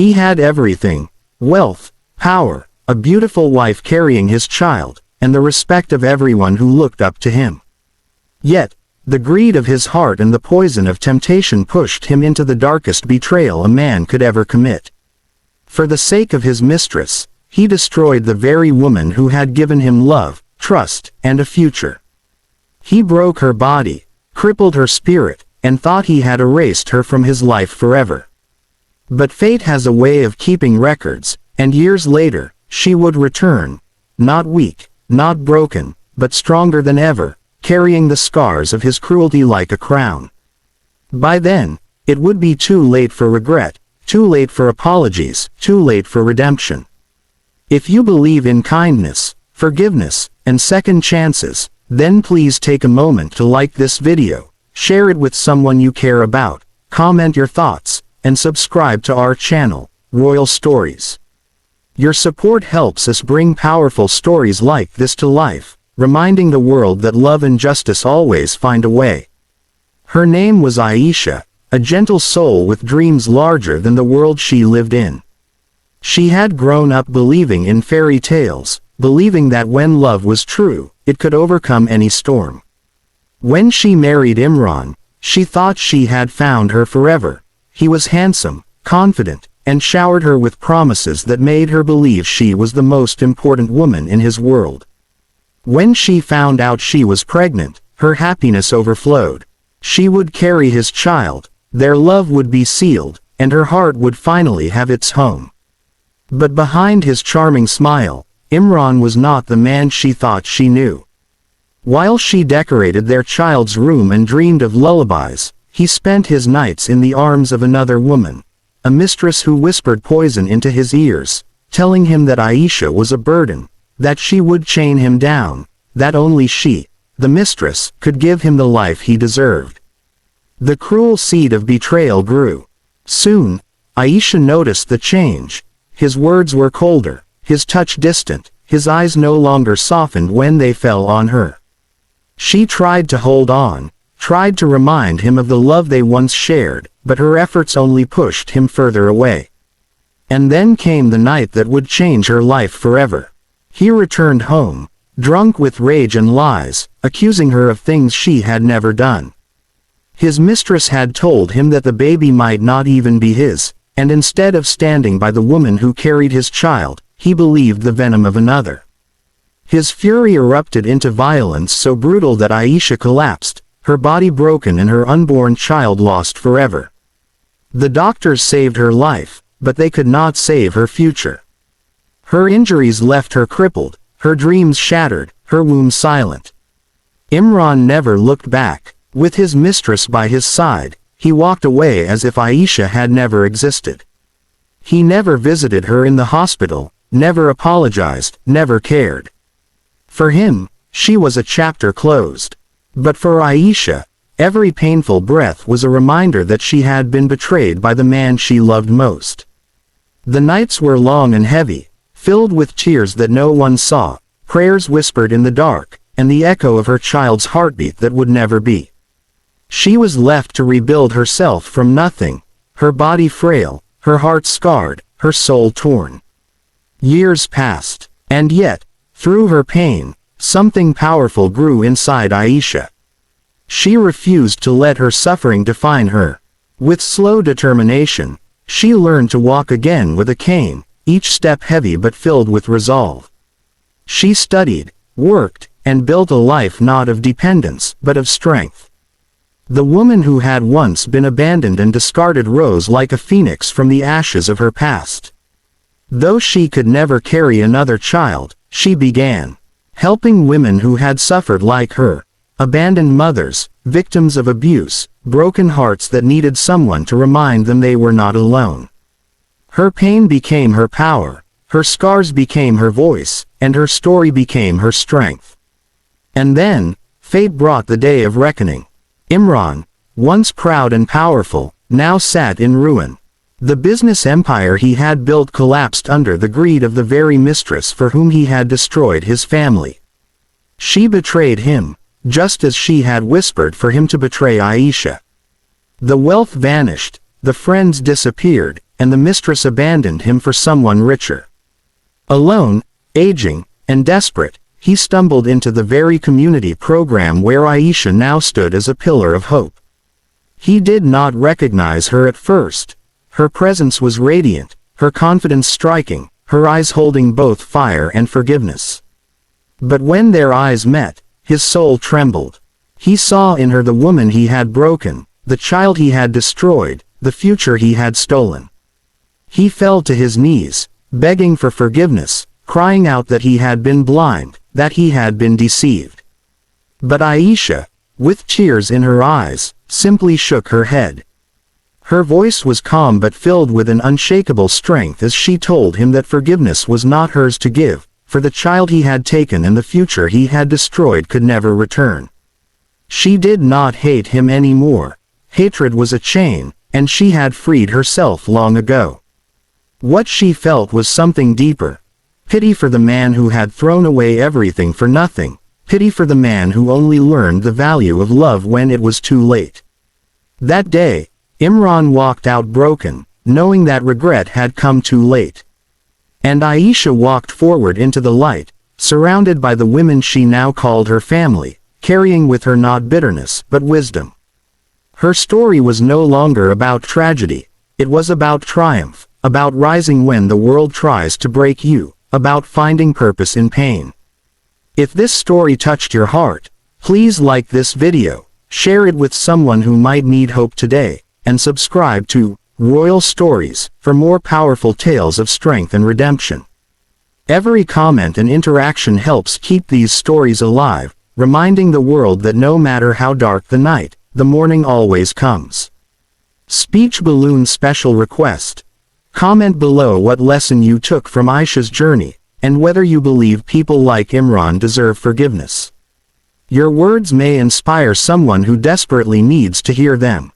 He had everything: wealth, power, a beautiful wife carrying his child, and the respect of everyone who looked up to him. Yet, the greed of his heart and the poison of temptation pushed him into the darkest betrayal a man could ever commit. For the sake of his mistress, he destroyed the very woman who had given him love, trust, and a future. He broke her body, crippled her spirit, and thought he had erased her from his life forever. But fate has a way of keeping records, and years later, she would return, not weak, not broken, but stronger than ever, carrying the scars of his cruelty like a crown. By then, it would be too late for regret, too late for apologies, too late for redemption. If you believe in kindness, forgiveness, and second chances, then please take a moment to like this video, share it with someone you care about, comment your thoughts, and subscribe to our channel, Royal Stories. Your support helps us bring powerful stories like this to life, reminding the world that love and justice always find a way. Her name was Aisha, a gentle soul with dreams larger than the world she lived in. She had grown up believing in fairy tales, believing that when love was true, it could overcome any storm. When she married Imran, she thought she had found her forever. He was handsome, confident, and showered her with promises that made her believe she was the most important woman in his world. When she found out she was pregnant, her happiness overflowed. She would carry his child, their love would be sealed, and her heart would finally have its home. But behind his charming smile, Imran was not the man she thought she knew. While she decorated their child's room and dreamed of lullabies, he spent his nights in the arms of another woman, a mistress who whispered poison into his ears, telling him that Aisha was a burden, that she would chain him down, that only she, the mistress, could give him the life he deserved. The cruel seed of betrayal grew. Soon, Aisha noticed the change. His words were colder, his touch distant, his eyes no longer softened when they fell on her. She tried to hold on, tried to remind him of the love they once shared, but her efforts only pushed him further away. And then came the night that would change her life forever. He returned home, drunk with rage and lies, accusing her of things she had never done. His mistress had told him that the baby might not even be his, and instead of standing by the woman who carried his child, he believed the venom of another. His fury erupted into violence so brutal that Aisha collapsed, her body broken and her unborn child lost forever. The doctors saved her life, but they could not save her future. Her injuries left her crippled, her dreams shattered, her womb silent. Imran never looked back. With his mistress by his side, he walked away as if Aisha had never existed. He never visited her in the hospital, never apologized, never cared. For him, she was a chapter closed. But for Aisha, every painful breath was a reminder that she had been betrayed by the man she loved most. The nights were long and heavy, filled with tears that no one saw, prayers whispered in the dark, and the echo of her child's heartbeat that would never be. She was left to rebuild herself from nothing, her body frail, her heart scarred, her soul torn. Years passed, and yet, through her pain, something powerful grew inside Aisha. She refused to let her suffering define her. With slow determination, she learned to walk again with a cane, each step heavy but filled with resolve. She studied, worked, and built a life not of dependence, but of strength. The woman who had once been abandoned and discarded rose like a phoenix from the ashes of her past. Though she could never carry another child, she began helping women who had suffered like her, abandoned mothers, victims of abuse, broken hearts that needed someone to remind them they were not alone. Her pain became her power, her scars became her voice, and her story became her strength. And then, fate brought the day of reckoning. Imran, once proud and powerful, now sat in ruin. The business empire he had built collapsed under the greed of the very mistress for whom he had destroyed his family. She betrayed him, just as she had whispered for him to betray Aisha. The wealth vanished, the friends disappeared, and the mistress abandoned him for someone richer. Alone, aging, and desperate, he stumbled into the very community program where Aisha now stood as a pillar of hope. He did not recognize her at first. Her presence was radiant, her confidence striking, her eyes holding both fire and forgiveness. But when their eyes met, his soul trembled. He saw in her the woman he had broken, the child he had destroyed, the future he had stolen. He fell to his knees, begging for forgiveness, crying out that he had been blind, that he had been deceived. But Aisha, with tears in her eyes, simply shook her head. Her voice was calm but filled with an unshakable strength as she told him that forgiveness was not hers to give, for the child he had taken and the future he had destroyed could never return. She did not hate him anymore. Hatred was a chain, and she had freed herself long ago. What she felt was something deeper. Pity for the man who had thrown away everything for nothing. Pity for the man who only learned the value of love when it was too late. That day, Imran walked out broken, knowing that regret had come too late. And Aisha walked forward into the light, surrounded by the women she now called her family, carrying with her not bitterness but wisdom. Her story was no longer about tragedy, it was about triumph, about rising when the world tries to break you, about finding purpose in pain. If this story touched your heart, please like this video, share it with someone who might need hope today, and subscribe to Royal Stories for more powerful tales of strength and redemption. Every comment and interaction helps keep these stories alive, reminding the world that no matter how dark the night, the morning always comes. Speech Balloon Special Request. Comment below what lesson you took from Aisha's journey, and whether you believe people like Imran deserve forgiveness. Your words may inspire someone who desperately needs to hear them.